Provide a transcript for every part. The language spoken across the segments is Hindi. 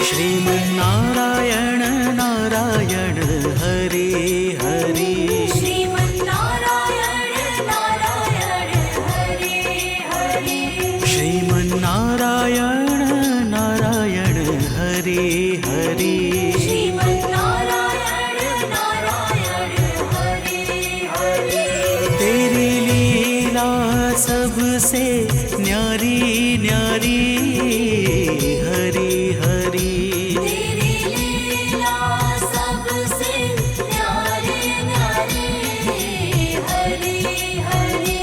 श्रीमन्नारायण नारायण हरि हरि। श्रीमन्नारायण नारायण हरि हरि। श्रीमन्नारायण नारायण हरि हरि। श्रीमन्नारायण नारायण हरि हरि। तेरी लीला सबसे न्यारी न्यारी हरि हरि। तेरी लीला सबसे न्यारी न्यारी हरि हरि।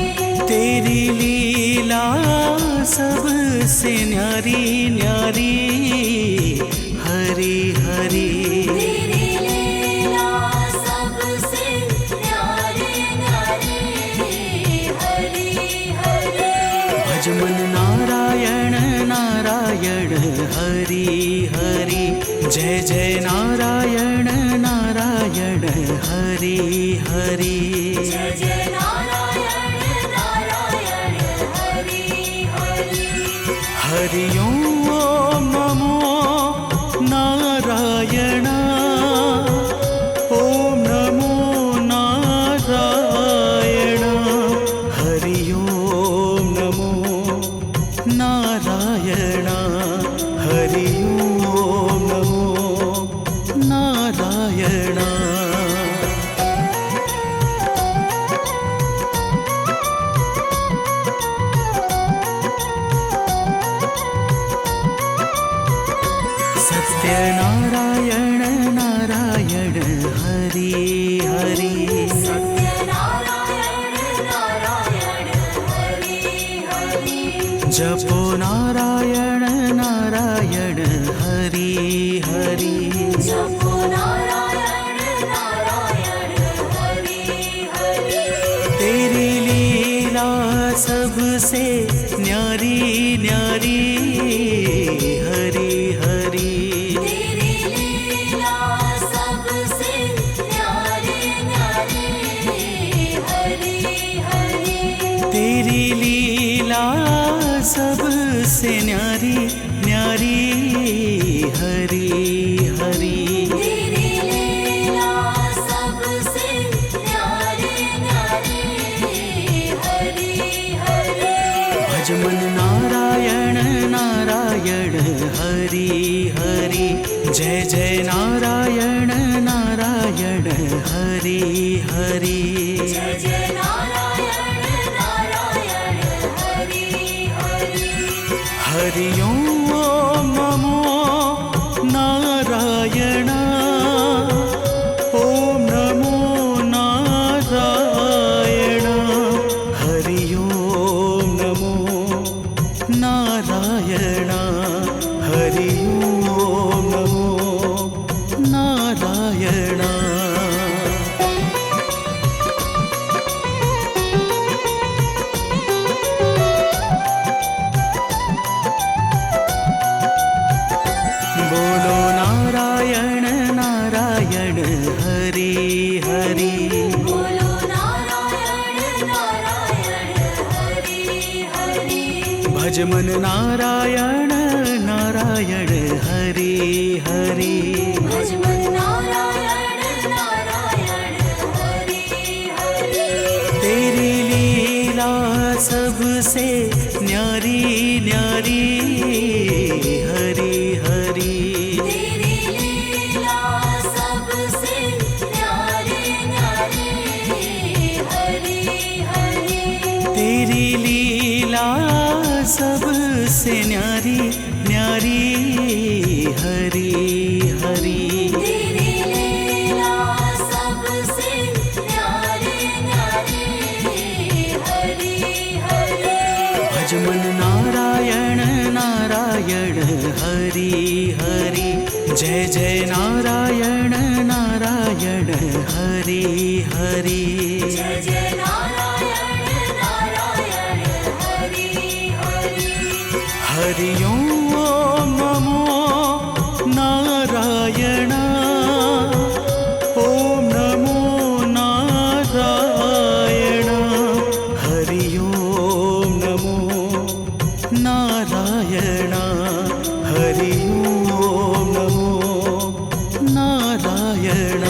तेरी लीला सबसे न्यारी न्यारी हरि हरि। तेरी लीला सबसे न्यारी न्यारी हरि हरि। भज मन नारायण नारायण हरि हरि। जय जय नारायण नारायण हरि हरि। जय जय नारायण नारायण हरि हरि। हरि ओम नमो नारायण। ओम नमो नारायण। हरि ओम नमो नारायण। हरि ओम नमो नारायण। सत्यनारायण नारायण हरि हरि। सत्यनारायण नारायण हरि हरि। जपो नारायण नारायण हरि हरि। जपो नारायण नारायण हरि हरि। तेरी लीला सबसे न्यारी न्यारी हरि हरि। तेरी लीला सबसे न्यारी न्यारी हरि हरि। तेरी लीला सबसे न्यारी न्यारी हरि हरि। तेरी लीला सबसे न्यारी न्यारी हरि हरि। भज मन नारायण नारायण हरि हरि। जय जय नारायण नारायण हरि हरि। जय जय नारायण नारायण हरि हरि। हरि ओम नमो नारायण। ओम नमो नारायण। हरि ओम नमो नारायण। हरि ओम नमो नारायण। बोलो नारायण नारायण हरि हरि। बोलो नारायण नारायण हरि हरि। भज मन नारायण नारायण हरि हरि। भज मन नारायण नारायण हरि हरि। तेरी लीला सबसे न्यारी न्यारी हरि हरि। तेरी लीला सबसे न्यारी न्यारी हरि हरि। तेरी लीला सबसे न्यारी न्यारी हरि हरि। तेरी लीला सबसे न्यारी न्यारी हरि हरि। भज मन नारायण नारायण हरि हरि। जय जय नारायण नारायण हरि हरि। जय जय नारायण नारायण हरि हरि। हरि ओम नमो नारायण। ओम नमो नारायण। हरि ओम नमो नारायण। हरि ओम नारायण